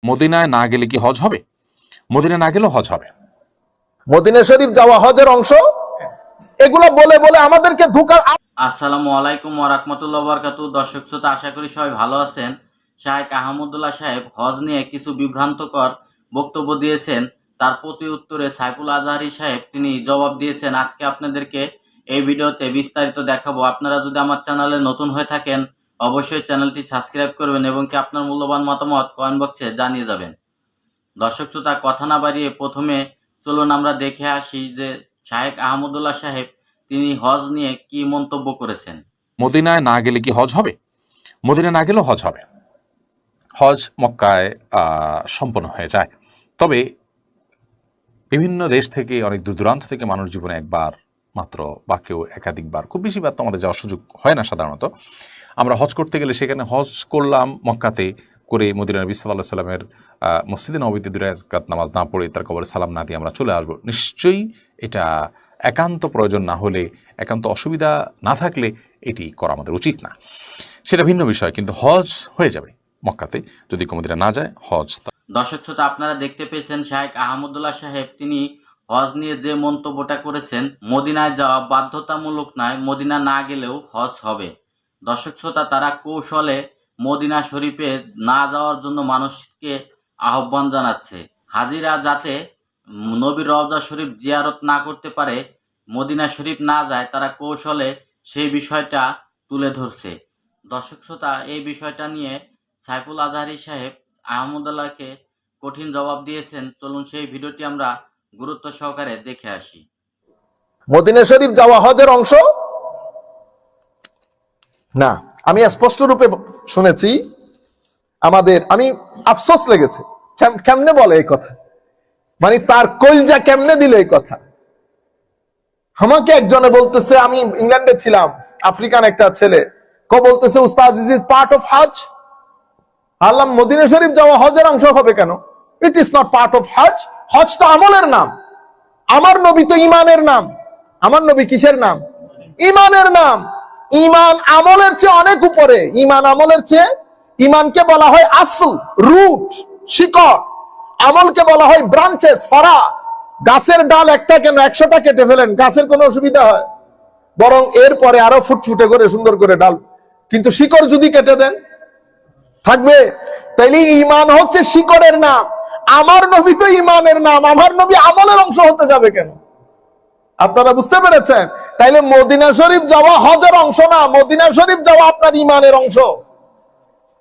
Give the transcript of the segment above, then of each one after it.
মদিনায় না গেলে কি হজ হবে? মদিনায় না গেলেও হজ হবে। মদিনা শরীফ যাওয়া হজের অংশ। এগুলো বলে বলে আমাদেরকে ধোঁকা। আসসালামু আলাইকুম ওয়া রাহমাতুল্লাহি ওয়া বারাকাতুহু। দর্শক শ্রোতা, আশা করি সবাই ভালো আছেন। শাহেখ আহমদুল্লাহ সাহেব হজ নিয়ে কিছু বিভ্রান্তকর বক্তব্য দিয়েছেন। তার প্রতি উত্তরে সাইফুল আজহারী সাহেব তিনি জবাব দিয়েছেন। আজকে আপনাদেরকে এই ভিডিওতে বিস্তারিত দেখাবো। আপনারা যদি আমার চ্যানেলে নতুন হয়ে থাকেন অবশ্যই চ্যানেলটি সাবস্ক্রাইব করবেন এবং কি আপনার মূল্যবান মতামত কমেন্ট বক্সে জানিয়ে যাবেন। দর্শক শ্রোতা, কথা না বাড়িয়ে প্রথমে চলুন আমরা দেখে আসি যে শাহেখ আহমদুল্লাহ সাহেব তিনি হজ নিয়ে কি মন্তব্য করেছেন। মদিনায় না গেলে কি হজ হবে? মদিনায় না গেলেও হজ হবে। হজ মক্কায় সম্পন্ন হয়ে যায়। তবে বিভিন্ন দেশ থেকে, অনেক দূর দূরান্ত থেকে মানুষ জীবনে একবার মাত্র বা কেউ একাধিকবার, খুব বেশিবার তো আমাদের যাওয়ার সুযোগ হয় না সাধারণত। আমরা হজ করতে গেলে সেখানে হজ করলাম মক্কাতে, করে মদিনা নবী সাল্লাল্লাহু আলাইহি সাল্লামের মসজিদে নববীতে 2 রাকাত নামাজ না পড়ে তার কবরে সালাম না দিয়ে আমরা চলে আসবো। নিশ্চয়ই এটা একান্ত প্রয়োজন না হলে, একান্ত অসুবিধা না থাকলে এটি করা আমাদের উচিত না, সেটা ভিন্ন বিষয়। কিন্তু হজ হয়ে যাবে মক্কাতে, যদি মদিনা না যায় হজ। দর্শক শ্রোতা, আপনারা দেখতে পেয়েছেন শাহেখ আহমদুল্লাহ সাহেব তিনি হজ নিয়ে যে মন্তব্যটা করেছেন, মদিনায় যাওয়া বাধ্যতামূলক নয়, মদিনা না গেলেও হজ হবে। দর্শক শ্রোতা, তারা কৌশলে মদিনা শরীফে না যাওয়ার জন্য মানুষকে আহ্বান জানাচ্ছে। হাজিরা যাতে নবীর রওজা শরীফ জিয়ারত না করতে পারে, মদিনা শরীফ না যায়, তারা কৌশলে সেই বিষয়টা তুলে ধরছে। দর্শক শ্রোতা, এই বিষয়টা নিয়ে সাইফুল আজহারী সাহেব আহমদুল্লাহকে কঠিন জবাব দিয়েছেন। চলুন সেই ভিডিওটি আমরা গুরুত্ব সহকারে দেখে আসি। মদিনা শরীফ যাওয়া হজের অংশ না। আমি স্পষ্ট রূপে শুনেছি, আমি আফসোস লেগেছে কেমনে বলে এই কথা, মানে তার কলজা কেমনে দিল এই কথা। আমাকে একজনে বলতেছে, আমি ইংল্যান্ডে ছিলাম, আফ্রিকান একটা ছেলে বলতেছে, উস্তাদ is it part of Hajj? Allah, Medina শরীফ যাওয়া হজের অংশ হবে কেন? It is not part of Hajj. Hajj তো আমলের নাম। আমার নবী তো ইমানের নাম। আমার নবী কিসের নাম? ইমানের নাম। ইমান আমলের চেয়ে অনেক উপরে। ইমান আমলের চেয়ে, ইমানকে বলা হয় আসল, রুট, শিকড়। আমলকে বলা হয় ব্রাঞ্চেস, ফরা। গাছের ডাল একটা কেন 100টা কেটে ফেলেন, গাছের কোনো অসুবিধা হয়? বরং এরপরে আরো ফুটফুটে করে সুন্দর করে ডাল, কিন্তু শিকড় যদি কেটে দেন থাকবে। তাইলে ইমান হচ্ছে শিকড়ের নাম। আমার নবী তো ইমানের নাম। আমার নবী আমলের অংশ হতে যাবে কেন? আপনারা বুঝতে পেরেছেন? তাইলে মদিনা শরীফ যাওয়া হজের অংশ না, মদিনা শরীফ যাওয়া আপনার ইমানের অংশ।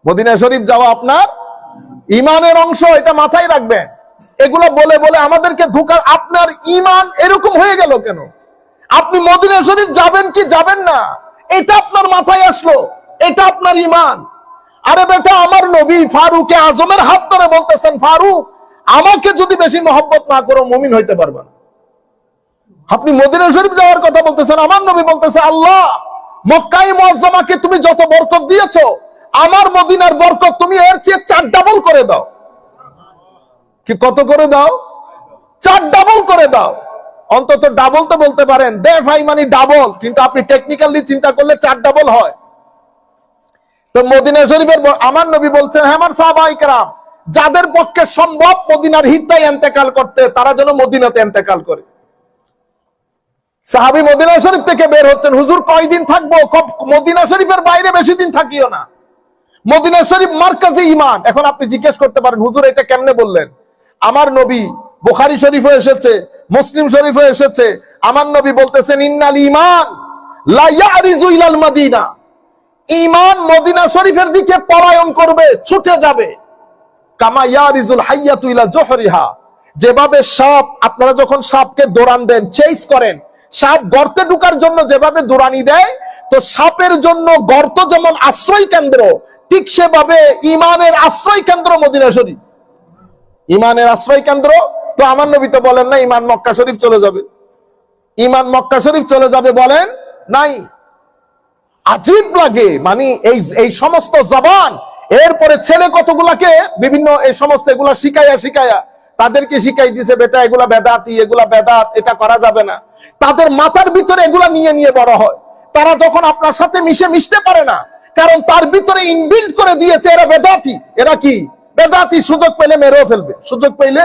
মদিনা শরীফ যাওয়া আপনার ইমানের অংশ, এটা মাথায় রাখবেন। এগুলো বলে বলে আমাদেরকে ধোঁকা। আপনার ইমান এরকম হয়ে গেল কেন? আপনি মদিনা শরীফ যাবেন কি যাবেন না, এটা আপনার মাথায় আসলো, এটা আপনার ইমান। আরে বেটা, আমার নবী ফারুকে আজমের হাত ধরে বলতেছেন, ফারুক, আমাকে যদি বেশি মহব্বত না করো মুমিন হইতে পারবে না। আপনি মদিনা শরীফ যাওয়ার কথা বলতেছেন, আমার নবী বলতেছে, আল্লাহ, মক্কায়ে মুআজ্জামাকে তুমি যত বরকত দিয়েছো, আমার মদিনার বরকত তুমি এর চেয়ে 4 ডাবল করে দাও। কি কত করে দাও? 4 ডাবল করে দাও। অন্তত ডাবল তো বলতে পারেন, দে ভাই, মানে ডাবল। কিন্তু আপনি টেকনিক্যালি চিন্তা করলে 4 ডাবল হয়। তো মদিনা শরীফের আমার নবী বলছেন, হ্যাঁ আমার সাহাবায়ে কেরাম, যাদের পক্ষে সম্ভব মদিনার হিদ্দায় ইন্তেকাল করতে, তারা যেন মদিনাতে ইন্তেকাল করে। সাহাবী মদিনা শরীফ থেকে বের হচ্ছেন, হুজুর কয়দিন থাকবো? মদিনা শরীফের বাইরে বেশি দিন থাকিও না। মদিনা শরীফ মারকাজে ঈমান। এখন আপনি জিজ্ঞেস করতে পারেন, হুজুর এটা কেমনে বললেন? আমার নবী, বুখারী শরীফে এসেছে, মুসলিম শরীফে এসেছে, আমার নবী বলতেছেন, ইন্নাল ঈমান লা ইয়ারিজু ইলাল মাদিনা। ঈমান মদিনা শরীফের দিকে পলায়ন করবে, ছুটে যাবে। কামা ইয়ারিজুল হাইয়াতু ইলা জুহরিহা। যেভাবে সাপ, আপনারা যখন সাপকে দৌড়ান দেন, চেস করেন, সাপ গর্তে ঢোকার জন্য যেভাবে দৌড়ানি দেয়, তো সাপের জন্য গর্ত যেমন আশ্রয় কেন্দ্র, ঠিক সেভাবে ইমানের আশ্রয় কেন্দ্র মদিনা শরীফ। ইমানের আশ্রয় কেন্দ্র। তো আমার নবী তো বলেন না ইমান মক্কা শরীফ চলে যাবে। ইমান মক্কা শরীফ চলে যাবে বলেন নাই। আজীব লাগে, মানে এই সমস্ত জবান। এরপরে ছেলে কতগুলাকে বিভিন্ন এই সমস্ত এগুলা শিখাইয়া তাদেরকে শিখাই দিছে, বেটা এগুলা বেদাতি, এগুলা বেদাত, এটা করা যাবে না। তাদের মাথার ভিতরে এগুলা নিয়ে নিয়ে বড় হয়। তারা যখন আপনার সাথে মিশতে পারে না, কারণ তার ভিতরে ইনবিল্ড করে দিয়েছে এরা বেদাতি, এরা কি বেদাতি সুযোগ পেলে মেরেও ফেলবে, সুযোগ পেলে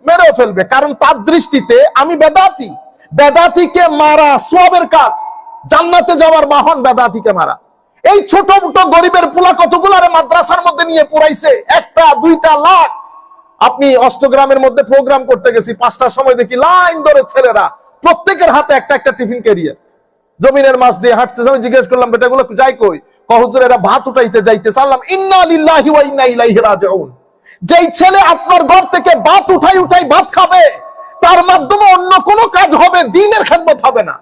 মেরেও ফেলবে, কারণ তার দৃষ্টিতে আমি বেদাতি। বেদাতিকে মারা সওয়াবের কাজ, জান্নাতে যাওয়ার বাহন বেদাতিকে মারা। এই ছোট মোটো গরিবের পোলা কতগুলো মাদ্রাসার মধ্যে নিয়ে পুরাইছে, 1টা 2টা লাখ। আপনি অষ্টগ্রামের মধ্যে প্রোগ্রাম করতে গেছি, 5টার সময় দেখি লাইন ধরে ছেলেরা, প্রত্যেকের হাতে একটা একটা টিফিন ক্যারিয়ার, জমিনের মাছ দিয়ে হাঁটতেছে। আমি জিজ্ঞেস করলাম, বেটাগুলো যাই কই? হুজুর এরা ভাত উঠাইতে যাইতে। সাল্লাম, ইন্না লিল্লাহি ওয়া ইন্না ইলাইহি রাজিউন। যেই ছেলে আপনার ঘর থেকে ভাত উঠাই ভাত খাবে, তার মাধ্যমে অন্য কোনো কাজ হবে, দ্বীনের খেদমত হবে না।